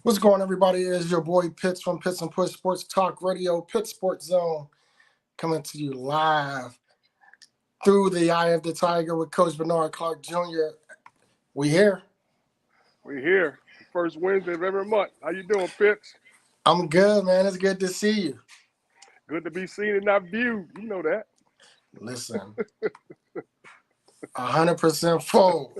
What's going on, everybody? It is your boy Pitts from Pitts and Push Sports Talk Radio, Pitt Sports Zone, coming to you live through the Eye of the Tiger with Coach Bernard Clark Jr. We here. We're here. First Wednesday of every month. How you doing, Pitts? I'm good, man. It's good to see you. Good to be seen and not viewed. You know that. Listen, 100% full.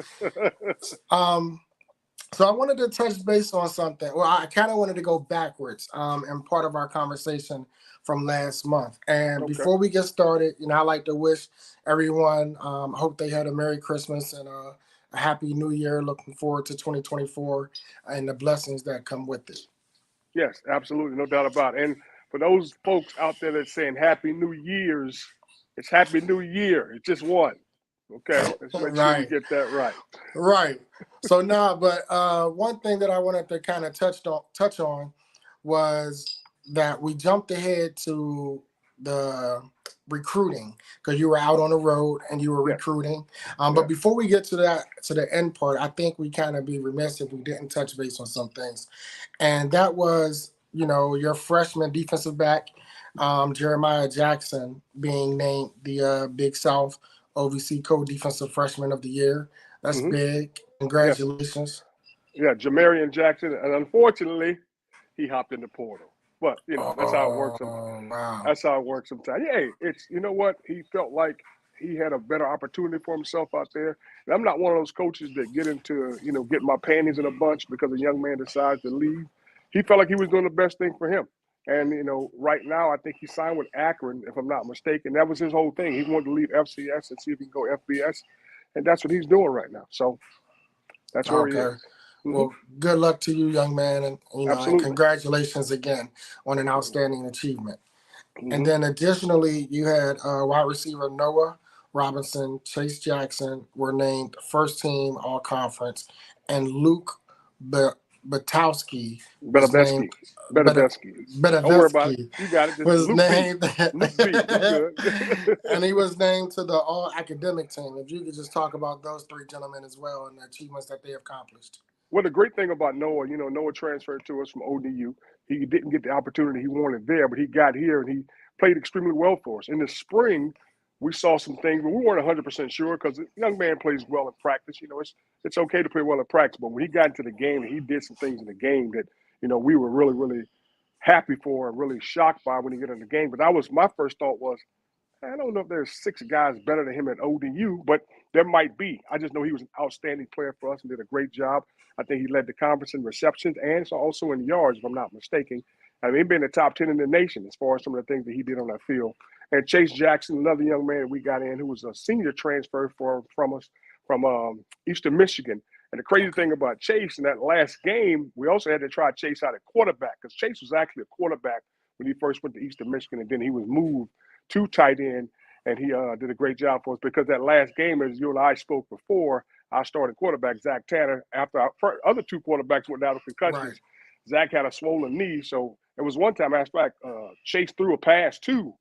So I wanted to touch base on something. Well, I kind of wanted to go backwards in part of our conversation from last month. And Okay. before we get started, I like to wish everyone, hope they had a Merry Christmas and a Happy New Year. Looking forward to 2024 and the blessings that come with it. Yes, absolutely. No doubt about it. And for those folks out there that's saying Happy New Year's, it's Happy New Year. It's just one. Okay. Let's make sure we Right. get that right. Right. So but one thing that I wanted to kind of touch on was that we jumped ahead to the recruiting because you were out on the road and you were Yes. recruiting. But before we get to the end part, I think we kind of be remiss if we didn't touch base on some things. And that was, your freshman defensive back, Jeremiah Jackson, being named the Big South OVC co-defensive freshman of the year. That's big. Yes. Congratulations. Yeah, Jamarian Jackson. And unfortunately, he hopped in the portal. But, that's how it works sometimes. Oh, wow. That's how it works sometimes. Yeah, you know what? He felt like he had a better opportunity for himself out there. And I'm not one of those coaches that get into, get my panties in a bunch because a young man decides to leave. He felt like he was doing the best thing for him. And, right now, I think he signed with Akron, if I'm not mistaken. That was his whole thing. He wanted to leave FCS and see if he can go FBS. And that's what he's doing right now. So that's where he is. Well, good luck to you, young man. And, and congratulations again on an outstanding achievement. And then additionally, you had wide receiver Noah Robinson, Chase Jackson were named first team all conference, and Luke Batowski was named Bedevsky. Don't worry about it. You got it. Just was Luke named B. Luke B. Good. and he was named to the all academic team. If you could just talk about those three gentlemen as well and the achievements that they have accomplished. Well, the great thing about Noah, Noah transferred to us from ODU. He didn't get the opportunity he wanted there, but he got here and he played extremely well for us. In the spring, we saw some things, but we weren't 100% sure because the young man plays well in practice. It's okay to play well in practice, but when he got into the game and he did some things in the game that, we were really, really happy for and really shocked by when he got in the game. But my first thought was, I don't know if there's 6 guys better than him at ODU, but there might be. I just know he was an outstanding player for us and did a great job. I think he led the conference in receptions and also in yards, if I'm not mistaken. I mean, he'd been in the top 10 in the nation as far as some of the things that he did on that field. And Chase Jackson, another young man we got in who was a senior transfer from us from Eastern Michigan. And the crazy thing about Chase in that last game, we also had to try Chase out at quarterback because Chase was actually a quarterback when he first went to Eastern Michigan, and then he was moved to tight end, and he did a great job for us because that last game, as you and I spoke before, our starting quarterback, Zach Tanner, after our other 2 quarterbacks went down with concussions, right. Zach had a swollen knee. So it was one time, matter of fact, Chase threw a pass to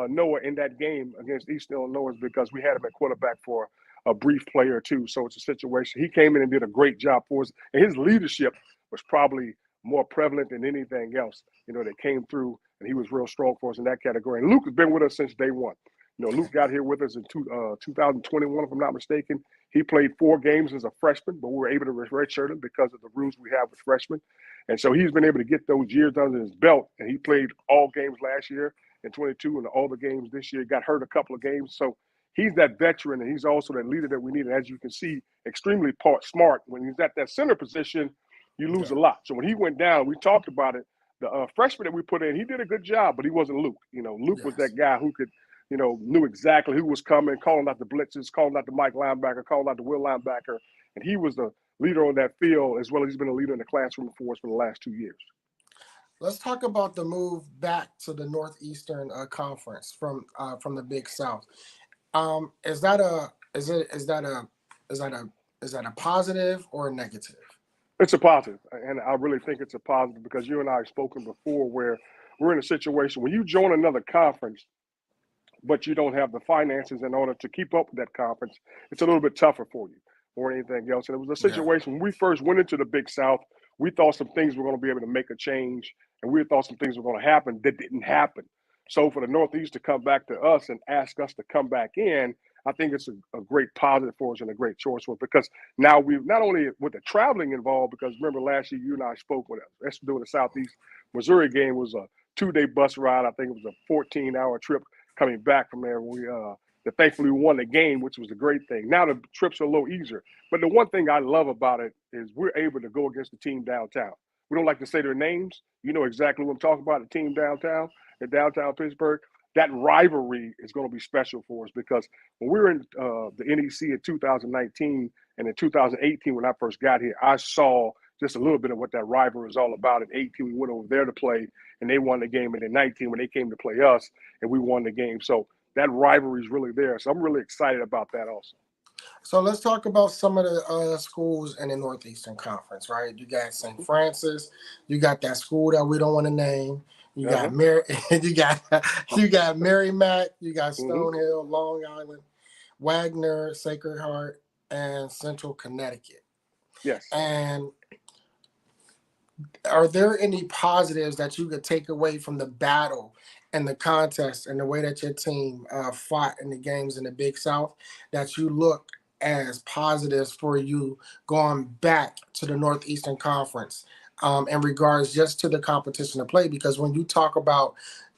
Noah in that game against Eastern Illinois because we had him at quarterback for a brief play or two. So it's a situation. He came in and did a great job for us. And his leadership was probably more prevalent than anything else, that came through, and he was real strong for us in that category. And Luke has been with us since day one. Luke got here with us in 2021, if I'm not mistaken. He played 4 games as a freshman, but we were able to redshirt him because of the rules we have with freshmen. And so he's been able to get those years under his belt, and he played all games last year in 22 and all the games this year. Got hurt a couple of games. So he's that veteran, and he's also that leader that we need. And as you can see, extremely smart. When he's at that center position, you lose a lot. So when he went down, we talked about it. The freshman that we put in, he did a good job, but he wasn't Luke. Luke was that guy who could, knew exactly who was coming, calling out the blitzes, calling out the Mike linebacker, calling out the Will linebacker. And he was the leader on that field as well as he's been a leader in the classroom for us for the last 2 years. Let's talk about the move back to the Northeastern Conference from the Big South. Is that a positive or a negative? It's a positive, and I really think it's a positive because you and I have spoken before where we're in a situation when you join another conference, but you don't have the finances in order to keep up with that conference, it's a little bit tougher for you or anything else. And it was a situation when we first went into the Big South, we thought some things were going to be able to make a change, and we thought some things were going to happen that didn't happen. So for the Northeast to come back to us and ask us to come back in, I think it's a great positive for us and a great choice for us, because now we've not only with the traveling involved, because remember last year you and I spoke with us doing the Southeast Missouri game was a 2-day bus ride. I think it was a 14-hour trip coming back from there. Thankfully we won the game, which was a great thing. Now the trips are a little easier. But the one thing I love about it is we're able to go against the team downtown. We don't like to say their names. You know exactly what I'm talking about, the team downtown, in downtown Pittsburgh. That rivalry is going to be special for us, because when we were in the NEC in 2019 and in 2018 when I first got here, I saw just a little bit of what that rivalry is all about. In 18, we went over there to play, and they won the game. And in 19, when they came to play us, and we won the game. So that rivalry is really there. So I'm really excited about that also. So let's talk about some of the schools in the Northeastern Conference, right? You got St. Francis, you got that school that we don't want to name. You got you got Merrimack, you got Stonehill, Long Island, Wagner, Sacred Heart, and Central Connecticut. Yes. And are there any positives that you could take away from the battle and the contest and the way that your team fought in the games in the Big South that you look as positives for you going back to the Northeastern Conference in regards just to the competition to play? Because when you talk about,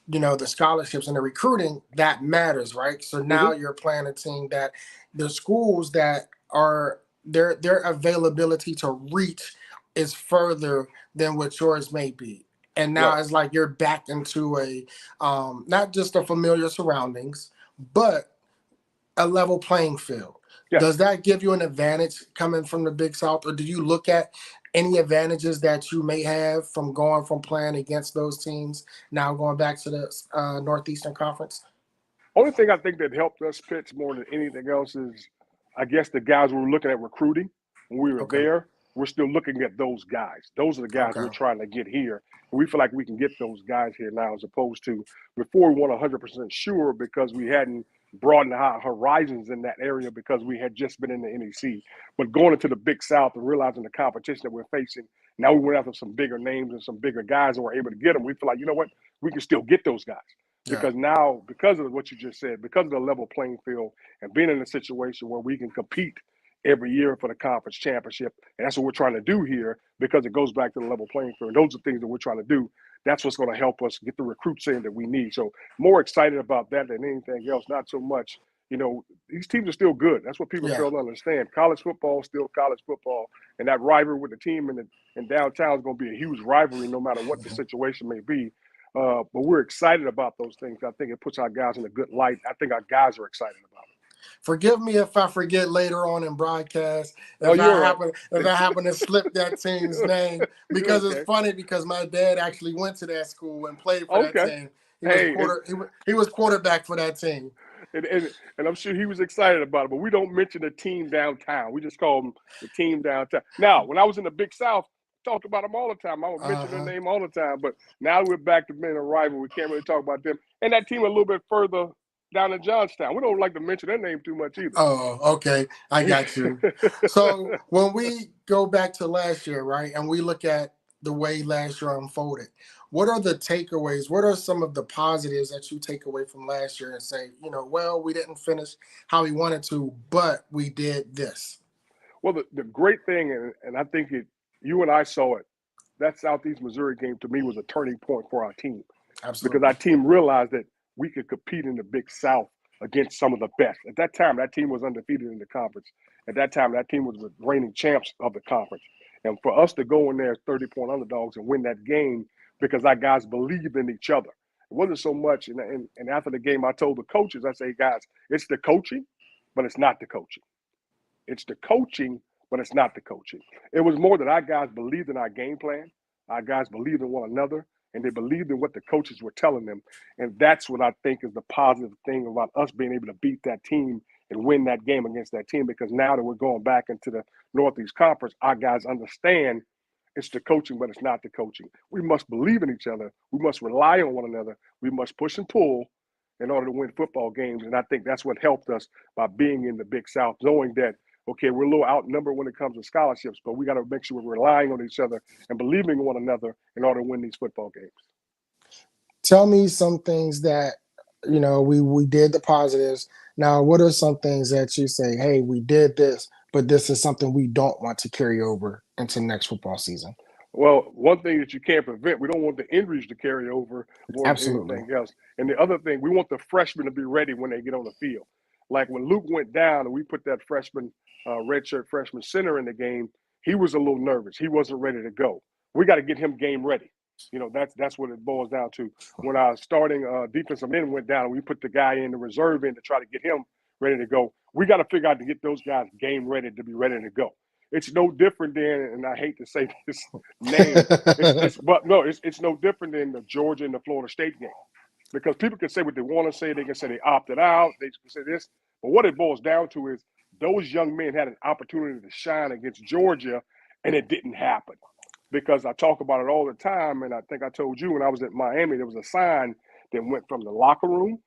the scholarships and the recruiting, that matters, right? So now you're playing a team that the schools that are their availability to reach is further than what yours may be. And now it's like you're back into a not just a familiar surroundings, but a level playing field. Yeah. Does that give you an advantage coming from the Big South, or do you look at any advantages that you may have from going from playing against those teams now going back to the Northeastern Conference? Only thing I think that helped us pitch more than anything else is, I guess, the guys we were looking at recruiting when we were there. We're still looking at those guys. Those are the guys we're trying to get here. And we feel like we can get those guys here now, as opposed to before we weren't 100% sure because we hadn't broadened our horizons in that area because we had just been in the NEC. But going into the Big South and realizing the competition that we're facing, now we went after some bigger names and some bigger guys and we're able to get them. We feel like, you know what, we can still get those guys. Because now, because of what you just said, because of the level playing field and being in a situation where we can compete every year for the conference championship, and that's what we're trying to do here, because it goes back to the level playing field. Those are things that we're trying to do. That's what's going to help us get the recruits in that we need. So more excited about that than anything else. Not so much, these teams are still good. That's what people fail to understand. College football is still college football, and that rivalry with the team in downtown is going to be a huge rivalry no matter what the situation may be. But we're excited about those things. I think it puts our guys in a good light. I think our guys are excited about it. Forgive me if I forget later on in broadcast if I happen to slip that team's name, because it's funny because my dad actually went to that school and played for that team. He was quarterback for that team. And I'm sure he was excited about it, but we don't mention the team downtown. We just call them the team downtown. Now, when I was in the Big South, talked about them all the time. I would mention their name all the time, but now we're back to being a rival. We can't really talk about them. And that team a little bit further down in Johnstown. We don't like to mention their name too much either. Oh, okay. I got you. So when we go back to last year, right, and we look at the way last year unfolded, what are the takeaways? What are some of the positives that you take away from last year and say, well, we didn't finish how we wanted to, but we did this? Well, the great thing, and I think you and I saw it, that Southeast Missouri game to me was a turning point for our team. Absolutely. Because our team realized that we could compete in the Big South against some of the best. At that time, that team was undefeated in the conference. At that time, that team was the reigning champs of the conference. And for us to go in there as 30-point underdogs and win that game because our guys believed in each other. It wasn't so much, and after the game, I told the coaches, I say, guys, it's the coaching, but it's not the coaching. It's the coaching, but it's not the coaching. It was more that our guys believed in our game plan. Our guys believed in one another, and they believed in what the coaches were telling them. And that's what I think is the positive thing about us being able to beat that team and win that game against that team, because now that we're going back into the Northeast Conference, our guys understand it's the coaching, but it's not the coaching. We must believe in each other. We must rely on one another. We must push and pull in order to win football games. And I think that's what helped us by being in the Big South, knowing that okay, we're a little outnumbered when it comes to scholarships, but we got to make sure we're relying on each other and believing in one another in order to win these football games. Tell me some things that, we did the positives. Now, what are some things that you say, hey, we did this, but this is something we don't want to carry over into next football season? Well, one thing that you can't prevent, we don't want the injuries to carry over more than Absolutely. anything else. And the other thing, we want the freshmen to be ready when they get on the field. Like when Luke went down and we put that freshman, redshirt freshman center in the game, he was a little nervous. He wasn't ready to go. We got to get him game ready. That's what it boils down to. When our starting defensive end went down, we put the guy in the reserve in to try to get him ready to go. We got to figure out to get those guys game ready to be ready to go. It's no different than, and I hate to say this name, it's no different than the Georgia and the Florida State game, because people can say what they want to say. They can say they opted out. They can say this, but what it boils down to is those young men had an opportunity to shine against Georgia, and it didn't happen. Because I talk about it all the time, and I think I told you when I was at Miami, there was a sign that went from the locker room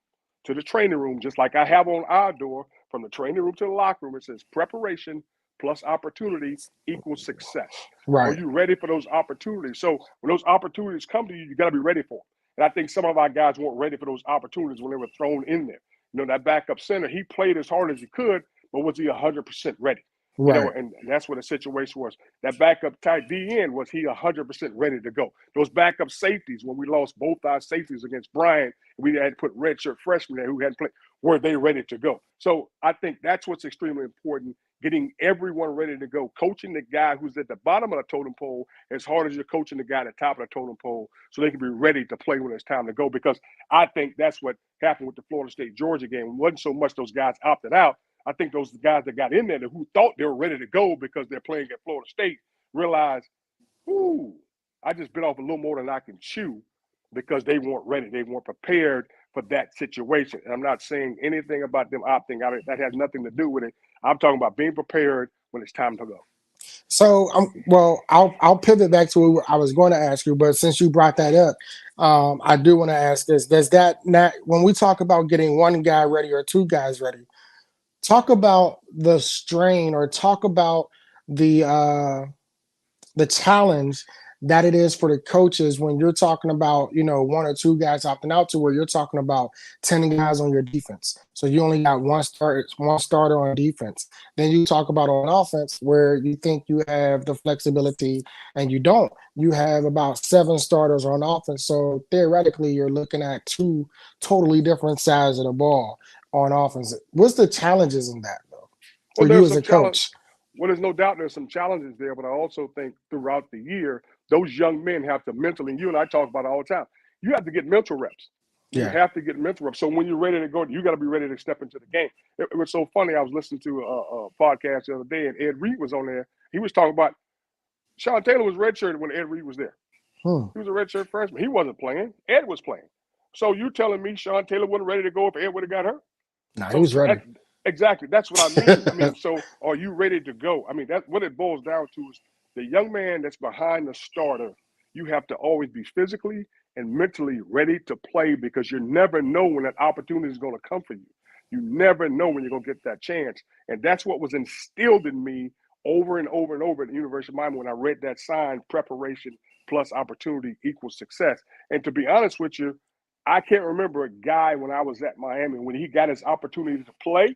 to the training room, just like I have on our door, from the training room to the locker room. It says preparation plus opportunity equals success. Are Right. you ready for those opportunities? So when those opportunities come to you, you got to be ready for them. And I think some of our guys weren't ready for those opportunities when they were thrown in there. That backup center, he played as hard as he could, but was he 100% ready? Right. And that's what the situation was. That backup tight D end, was he 100% ready to go? Those backup safeties, when we lost both our safeties against Bryant, we had to put redshirt freshmen there who hadn't played. Were they ready to go? So I think that's what's extremely important, getting everyone ready to go, coaching the guy who's at the bottom of the totem pole as hard as you're coaching the guy at the top of the totem pole so they can be ready to play when it's time to go. Because I think that's what happened with the Florida State-Georgia game. It wasn't so much those guys opted out. I think those guys that got in there who thought they were ready to go because they're playing at Florida State realized, ooh, I just bit off a little more than I can chew, because they weren't ready. They weren't prepared for that situation. And I'm not saying anything about them opting out. That has nothing to do with it. I'm talking about being prepared when it's time to go. So, I'll pivot back to what I was going to ask you, but since you brought that up, I do want to ask this: does that not, when we talk about getting one guy ready or two guys ready, talk about the strain or talk about the challenge that it is for the coaches when you're talking about, one or two guys opting out, to where you're talking about 10 guys on your defense. So you only got one starter on defense. Then you talk about on offense where you think you have the flexibility and you don't. You have about 7 starters on offense. So theoretically, you're looking at 2 totally different sides of the ball on offense. What's the challenges in that, though, for Well, you there's as some a challenge. coach? Well, there's no doubt there's some challenges there, but I also think throughout the year, those young men have to mentally, and you and I talk about it all the time, you have to get mental reps. You Yeah. have to get mental reps. So when you're ready to go, you got to be ready to step into the game. It was so funny. I was listening to a podcast the other day, and Ed Reed was on there. He was talking about Sean Taylor was redshirted when Ed Reed was there. Hmm. He was a redshirt freshman. He wasn't playing. Ed was playing. So you're telling me Sean Taylor wasn't ready to go if Ed would have got hurt? Nah, he So was ready. exactly, that's what I mean. So are you ready to go? That's what it boils down to is the young man that's behind the starter. You have to always be physically and mentally ready to play, because you never know when that opportunity is going to come for you. You never know when you're going to get that chance. And that's what was instilled in me over and over and over at the University of Miami when I read that sign, preparation plus opportunity equals success. And to be honest with you, I can't remember a guy when I was at Miami, when he got his opportunity to play,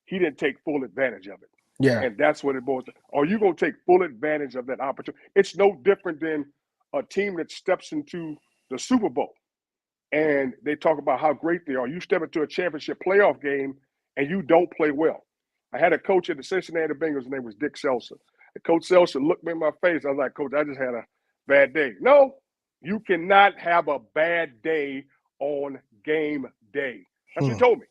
he didn't take full advantage of it. Yeah. And that's what it boils down. Are you going to take full advantage of that opportunity? It's no different than a team that steps into the Super Bowl and they talk about how great they are. You step into a championship playoff game and you don't play well. I had a coach at the Cincinnati Bengals, his name was Dick Seltzer. And Coach Seltzer looked me in my face. I was like, Coach, I just had a bad day. No, you cannot have a bad day on game day. That's what he Hmm. told me.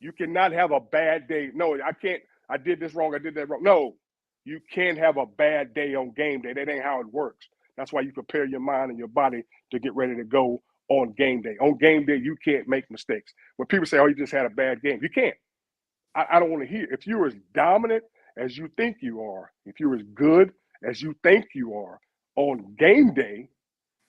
You cannot have a bad day. No, I can't. I did this wrong. I did that wrong. No, you can't have a bad day on game day. That ain't how it works. That's why you prepare your mind and your body to get ready to go on game day. On game day, you can't make mistakes. When people say, oh, you just had a bad game, you can't. I don't want to hear. If you're as dominant as you think you are, if you're as good as you think you are on game day,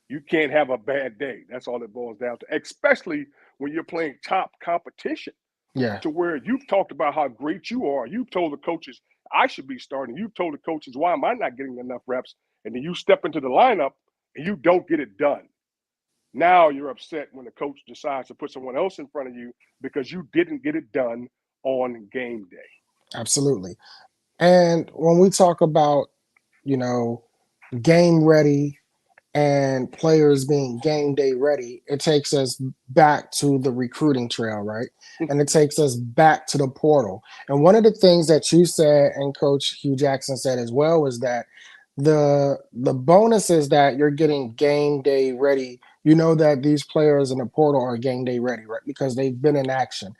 you can't have a bad day. That's all it boils down to, especially when you're playing top competition, Yeah. to where you've talked about how great you are. You've told the coaches, I should be starting. You've told the coaches, why am I not getting enough reps? And then you step into the lineup and you don't get it done. Now you're upset when the coach decides to put someone else in front of you because you didn't get it done on game day. Absolutely. And when we talk about, you know, game ready and players being game day ready, it takes us back to the recruiting trail, right? And it takes us back to the portal. And one of the things that you said and Coach Hugh Jackson said as well was that the bonus is that you're getting game day ready. You know that these players in the portal are game day ready, right? Because they've been in action.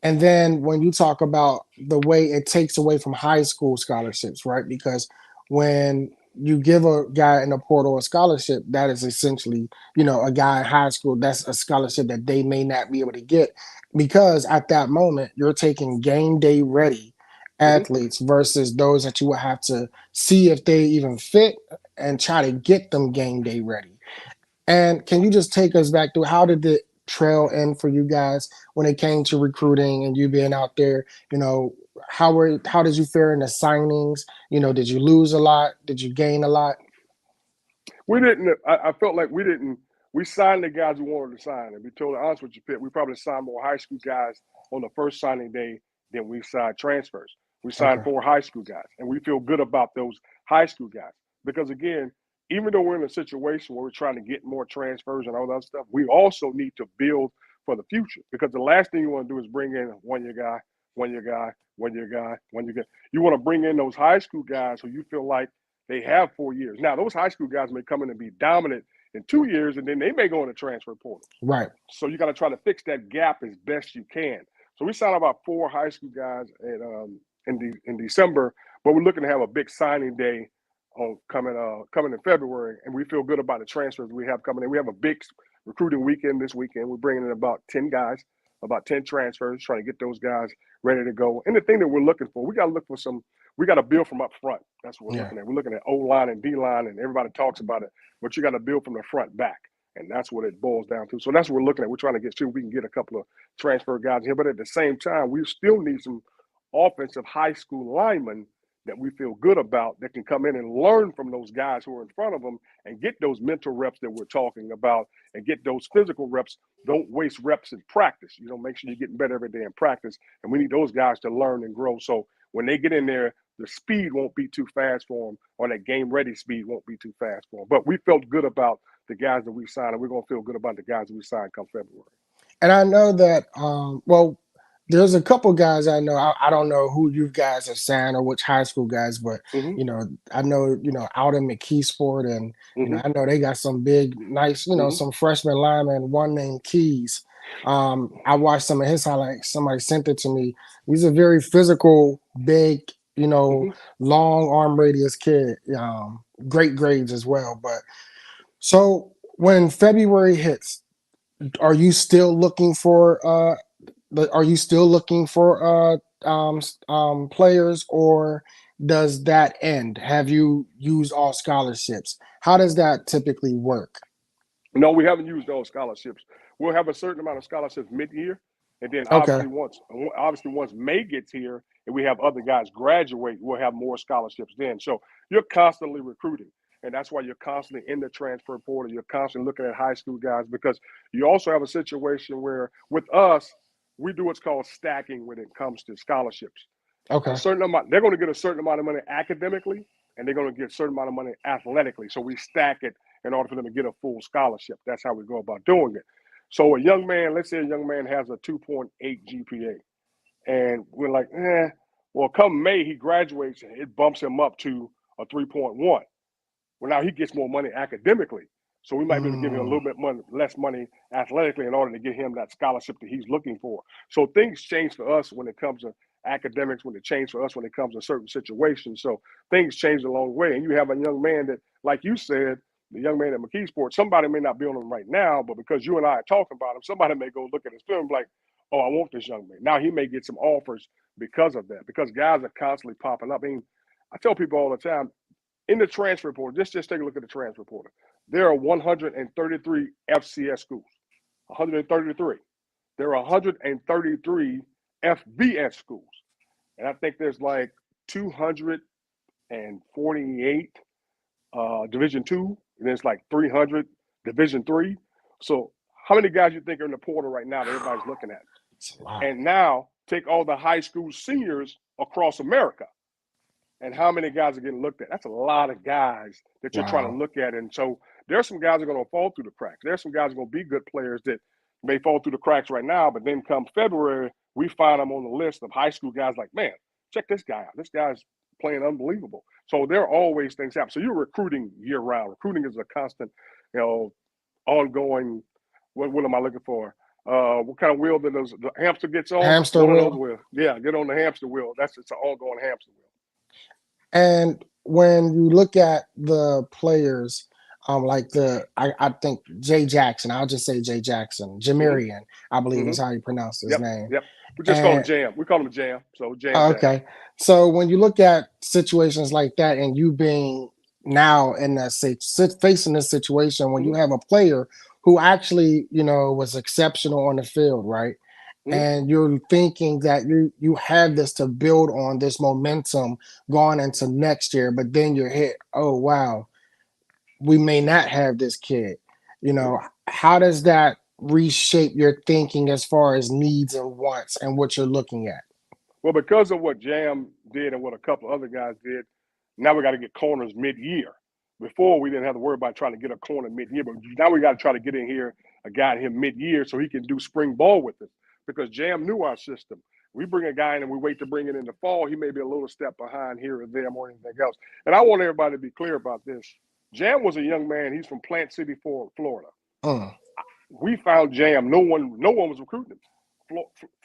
And then when you talk about the way it takes away from high school scholarships, right? Because when you give a guy in the portal a scholarship, that is essentially, a guy in high school, that's a scholarship that they may not be able to get because at that moment you're taking game day ready athletes versus those that you would have to see if they even fit and try to get them game day ready. And can you just take us back to how did the trail end for you guys when it came to recruiting and you being out there? How did you fare in the signings? Did you lose a lot? Did you gain a lot? We didn't. I felt like we didn't. We signed the guys we wanted to sign, and be totally honest with you, Pitt, we probably signed more high school guys on the first signing day than we signed transfers. We signed Okay. 4 high school guys, and we feel good about those high school guys because again, even though we're in a situation where we're trying to get more transfers and all that stuff, we also need to build for the future because the last thing you want to do is bring in a 1-year guy, 1-year guy, 1-year guy, 1-year guy. You want to bring in those high school guys who you feel like they have 4 years. Now, those high school guys may come in and be dominant in 2 years, and then they may go in the transfer portal. Right. So you got to try to fix that gap as best you can. So we signed about 4 high school guys in December, but we're looking to have a big signing day on coming in February, and we feel good about the transfers we have coming in. We have a big recruiting weekend this weekend. We're bringing in about 10 guys, about 10 transfers, trying to get those guys ready to go. And the thing that we're looking for, we got to look for we got to build from up front. That's what we're looking at. We're looking at O-line and D-line, and everybody talks about it, but you got to build from the front back. And that's what it boils down to. So that's what we're looking at. We're trying to get sure we can get a couple of transfer guys here. But at the same time, we still need some offensive high school linemen that we feel good about that can come in and learn from those guys who are in front of them and get those mental reps that we're talking about and get those physical reps. Don't waste reps in practice. Make sure you're getting better every day in practice. And we need those guys to learn and grow. So when they get in there, the speed won't be too fast for them, or that game ready speed won't be too fast for them. But we felt good about the guys that we signed, and we're going to feel good about the guys that we signed come February. And I know that, there's a couple guys I know. I don't know who you guys have signed or which high school guys, but I know out in McKeesport, and I know they got some big, nice, some freshman linemen. One named Keys. I watched some of his highlights. Somebody sent it to me. He's a very physical, big, long arm radius kid. Great grades as well. But so when February hits, are you still looking for players, or does that end? Have you used all scholarships? How does that typically work? No, we haven't used those scholarships. We'll have a certain amount of scholarships mid-year, and then Okay. obviously once May gets here and we have other guys graduate, we'll have more scholarships then. So you're constantly recruiting, and that's why you're constantly in the transfer portal. You're constantly looking at high school guys because you also have a situation where with us, we do what's called stacking when it comes to scholarships. A Okay. certain amount, they're going to get a certain amount of money academically, and they're going to get a certain amount of money athletically. So we stack it in order for them to get a full scholarship. That's how we go about doing it. So a young man, let's say a young man has a 2.8 GPA, and we're like, well, come May, he graduates, and it bumps him up to a 3.1. Well, now he gets more money academically. So we might be able to give him a little bit less money athletically in order to get him that scholarship that he's looking for. So things change for us when it comes to academics, when it changes for us when it comes to certain situations. So things change along the way. And you have a young man that, like you said, the young man at McKeesport, somebody may not be on him right now, but because you and I are talking about him, somebody may go look at his film like, oh, I want this young man. Now he may get some offers because of that, because guys are constantly popping up. I mean, I tell people all the time, in the transfer portal, just take a look at the transfer portal. There are 133 FCS schools, 133. There are 133 FBS schools. And I think there's like 248 Division II, and it's like 300 Division III. So how many guys you think are in the portal right now that everybody's looking at? And now take all the high school seniors across America, and how many guys are getting looked at? That's a lot of guys that you're trying to look at. And so there's some guys that are going to fall through the cracks. There's some guys that are going to be good players that may fall through the cracks right now, but then come February, we find them on the list of high school guys like, man, check this guy out. This guy's playing unbelievable. So there are always things happen. So you're recruiting year round. Recruiting is a constant, ongoing. What am I looking for? What kind of wheel that the hamster gets on? Hamster wheel. Wheels. Yeah, get on the hamster wheel. It's an ongoing hamster wheel. And when you look at the players, like I think Jay Jackson, I'll just say Jay Jackson, Jamarian, I believe is how you pronounce his name. Yep. We just call him Jam. We call him Jam. So Jam. Okay. So when you look at situations like that, and you being now in that facing this situation when you have a player who actually, was exceptional on the field, right? And you're thinking that you have this to build on this momentum going into next year, but then you're hit, oh wow, we may not have this kid. How does that reshape your thinking as far as needs and wants and what you're looking at? Well, because of what Jam did and what a couple other guys did, now we got to get corners mid-year. Before, we didn't have to worry about trying to get a corner mid-year, but now we got to try to get in here a guy in here mid-year so he can do spring ball with us. Because Jam knew our system. We bring a guy in and we wait to bring it in the fall. He may be a little step behind here or there more than anything else. And I want everybody to be clear about this. Jam was a young man. He's from Plant City, Florida. We found Jam. No one was recruiting him.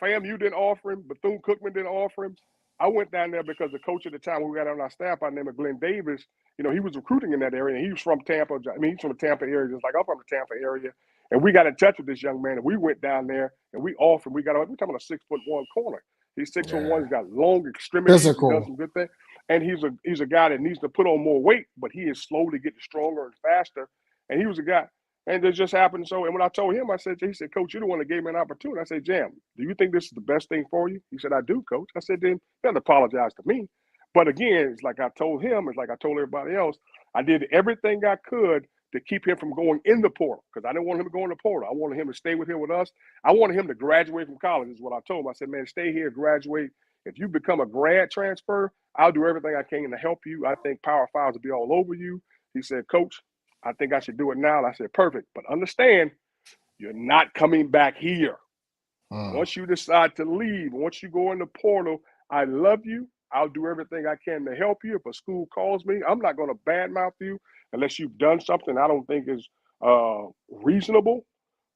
FAMU didn't offer him. Bethune-Cookman didn't offer him. I went down there because the coach at the time we got on our staff by the name of Glenn Davis, he was recruiting in that area. And he was from Tampa. He's from the Tampa area, just like I'm from the Tampa area. And we got in touch with this young man, and we went down there and we offered. We're talking about a 6'1" corner. He's 6'1". He's got long extremities. Physical. He does some good things. And he's a guy that needs to put on more weight, but he is slowly getting stronger and faster. And he was a guy. And it just happened. So, and when I told him, he said, Coach, you're the one that gave me an opportunity. I said, Jam, do you think this is the best thing for you? He said, I do, Coach. I said, then you have to apologize to me. But again, it's like I told him, it's like I told everybody else, I did everything I could to keep him from going in the portal because I didn't want him to go in the portal. I wanted him to stay with us. I wanted him to graduate from college is what I told him. I said, man, stay here, graduate. If you become a grad transfer, I'll do everything I can to help you. I think Power Fives will be all over you. He said, Coach, I think I should do it now. And I said, perfect. But understand, you're not coming back here. Once you decide to leave, once you go in the portal, I love you. I'll do everything I can to help you. If a school calls me, I'm not going to badmouth you unless you've done something I don't think is reasonable.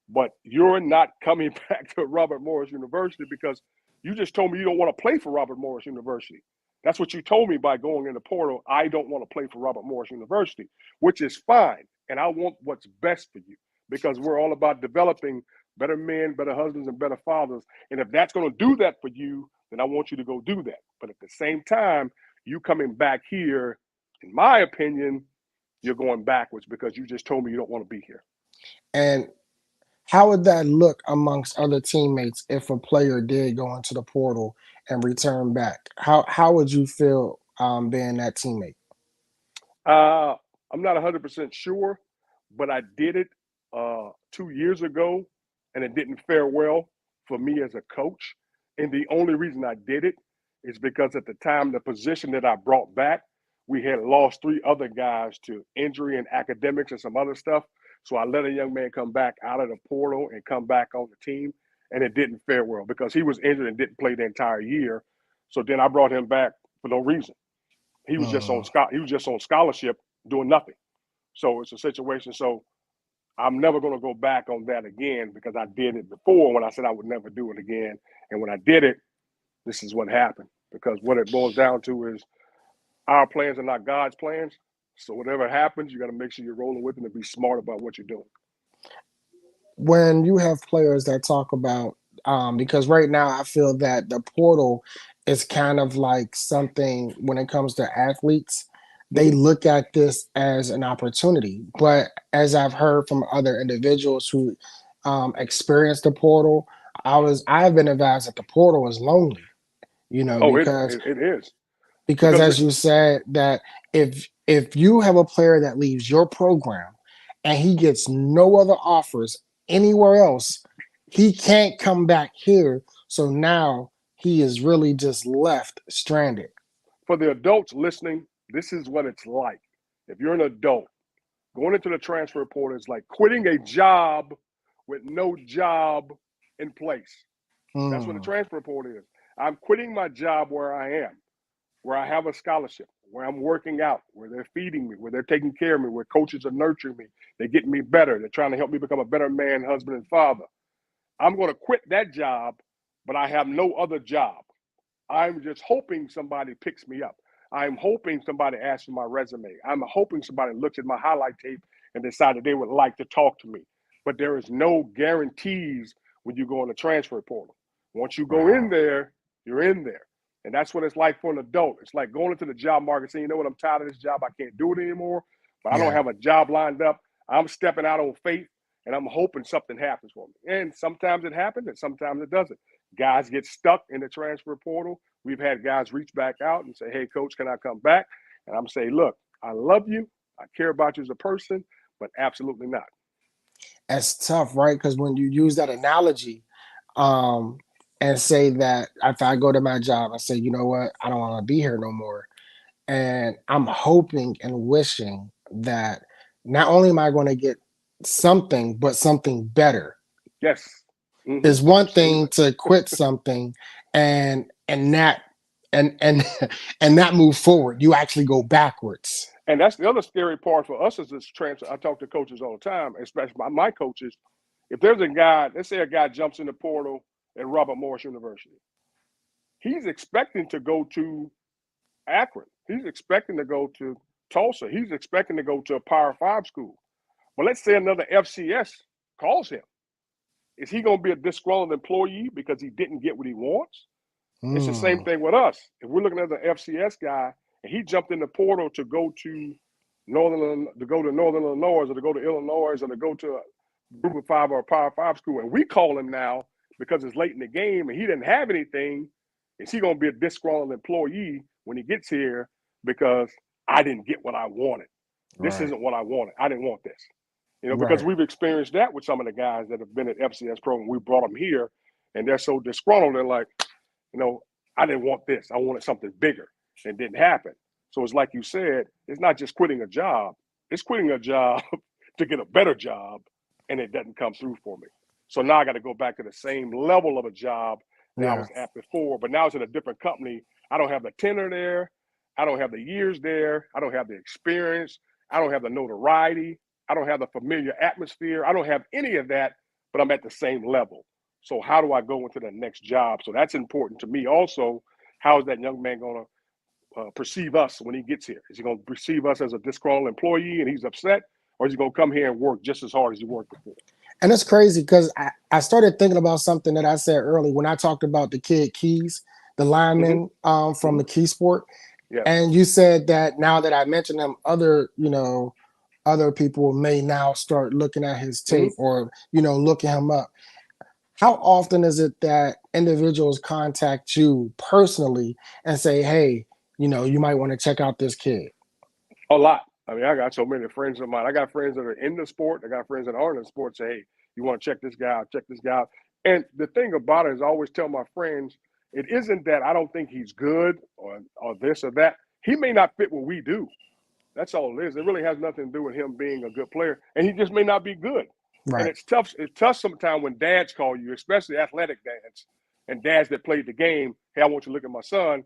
But you're not coming back to Robert Morris University because you just told me you don't want to play for Robert Morris University. That's what you told me by going in the portal. I don't want to play for Robert Morris University, which is fine. And I want what's best for you because we're all about developing better men, better husbands, and better fathers. And if that's going to do that for you, then I want you to go do that. But at the same time, you coming back here, in my opinion, you're going backwards because you just told me you don't want to be here. And how would that look amongst other teammates if a player did go into the portal and return back? How would you feel being that teammate? I'm not 100% sure, but I did it 2 years ago, and it didn't fare well for me as a coach. And the only reason I did it is because at the time, the position that I brought back, we had lost 3 other guys to injury and academics and some other stuff. So I let a young man come back out of the portal and come back on the team, and it didn't fare well because he was injured and didn't play the entire year. So then I brought him back for no reason. He was just on scholarship doing nothing. So it's a situation. So I'm never going to go back on that again because I did it before when I said I would never do it again. And when I did it, this is what happened. Because what it boils down to is our plans are not God's plans. So whatever happens, you got to make sure you're rolling with it and be smart about what you're doing. When you have players that talk about, because right now I feel that the portal is kind of like something when it comes to athletes, they look at this as an opportunity. But as I've heard from other individuals who experienced the portal, I've been advised that the portal is lonely, Oh, because it is. Because as you said, that if you have a player that leaves your program and he gets no other offers anywhere else, he can't come back here. So now he is really just left stranded. For the adults listening, this is what it's like. If you're an adult, going into the transfer portal is like quitting a job with no job in place. That's what the Mm, transfer portal is. I'm quitting my job where I am, where I have a scholarship, where I'm working out, where they're feeding me, where they're taking care of me, where coaches are nurturing me. They're getting me better. They're trying to help me become a better man, husband, and father. I'm going to quit that job, but I have no other job. I'm just hoping somebody picks me up. I'm hoping somebody asks for my resume. I'm hoping somebody looks at my highlight tape and decided they would like to talk to me. But there is no guarantees when you go in the transfer portal. Once you go in wow. there, you're in there. And that's what it's like for an adult. It's like going into the job market saying, you know what, I'm tired of this job. I can't do it anymore. But I don't Yeah. have a job lined up. I'm stepping out on faith and I'm hoping something happens for me. And sometimes it happens and sometimes it doesn't. Guys get stuck in the transfer portal. We've had guys reach back out and say, hey, coach, can I come back? And I'm saying, look, I love you. I care about you as a person, but absolutely not. That's tough, right? Because when you use that analogy, um, and say that if I go to my job and say, you know what, I don't want to be here no more, and I'm hoping and wishing that not only am I going to get something, but something better. Yes. Mm-hmm. Is one thing Absolutely. to quit something and not and and not move forward. You actually go backwards. And that's the other scary part for us as this transfer. I talk to coaches all the time, especially my coaches. If there's a guy, let's say a guy jumps in the portal at Robert Morris University, he's expecting to go to Akron. He's expecting to go to Tulsa. He's expecting to go to a Power Five school. But let's say another FCS calls him. Is he going to be a disgruntled employee because he didn't get what he wants? It's the same Mm, thing with us. If we're looking at the FCS guy and he jumped in the portal to go to Northern Illinois or to go to Illinois or to go to a Group of Five or a Power Five school, and we call him now because it's late in the game and he didn't have anything, is he going to be a disgruntled employee when he gets here because I didn't get what I wanted? This right, isn't what I wanted. I didn't want this. Because right, we've experienced that with some of the guys that have been at FCS program. We brought them here, and they're so disgruntled. They're like, you know, I didn't want this. I wanted something bigger. It didn't happen. So it's like you said, it's not just quitting a job. It's quitting a job to get a better job, and it doesn't come through for me. So now I got to go back to the same level of a job that I yeah, was at before, but now it's in a different company. I don't have the tenure there. I don't have the years there. I don't have the experience. I don't have the notoriety. I don't have the familiar atmosphere. I don't have any of that, but I'm at the same level. So how do I go into the next job? So that's important to me. Also, how is that young man going to perceive us when he gets here? Is he going to perceive us as a disgruntled employee and he's upset, or is he going to come here and work just as hard as he worked before? and it's crazy because I started thinking about something that I said early when I talked about the kid Keys, the Mm-hmm. lineman from Mm-hmm. the Key Sport, Yes. and you said that now that I mentioned him, other people may now start looking at his Mm-hmm. tape or looking him up. How often is it that individuals contact you personally and say, hey, you might want to check out this kid? A lot. I mean, I got so many friends of mine. I got friends that are in the sport. I got friends that aren't in the sport. Say, hey, you want to check this guy out? Check this guy out. And the thing about it is, I always tell my friends, it isn't that I don't think he's good or this or that. He may not fit what we do. That's all it is. It really has nothing to do with him being a good player, and he just may not be good. And Right. it's tough. It's tough sometimes when dads call you, especially athletic dads and dads that played the game. Hey, I want you to look at my son,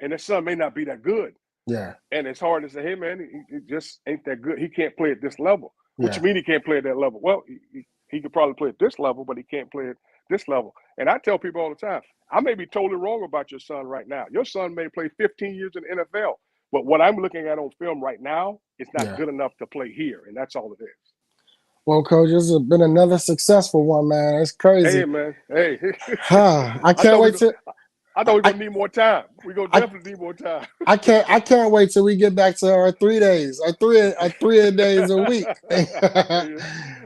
and his son may not be that good. Yeah. And it's hard to say, hey, man, he just ain't that good. He can't play at this level. What you Yeah. mean he can't play at that level? Well, he could probably play at this level, but he can't play at this level. And I tell people all the time, I may be totally wrong about your son right now. Your son may play 15 years in the NFL, but what I'm looking at on film right now is not Yeah. good enough to play here. And that's all it is. Well, coach, this has been another successful one, man. It's Hey, crazy. man. Hey, Huh. I I can't thought we wait to I thought we are I, gonna need more time. We're gonna I definitely need more time. I can't wait till we get back to our 3 days, our three days a week. Yeah,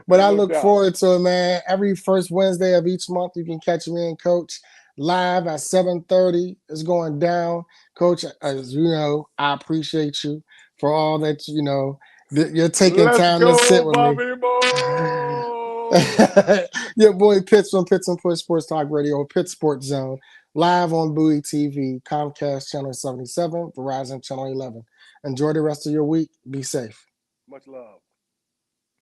But ain't I no look doubt. forward to it, man. Every first Wednesday of each month, you can catch me and coach. live at 7:30. It's going down. Coach, as you know, I appreciate you for all that, you're taking Let's time to sit go, with me. Bobby Moore. Your boy Pitts from Pitts and Push Sports Talk Radio, Pitt Sports Zone, live on Bowie TV, Comcast Channel 77, Verizon Channel 11. Enjoy the rest of your week. Be safe. Much love.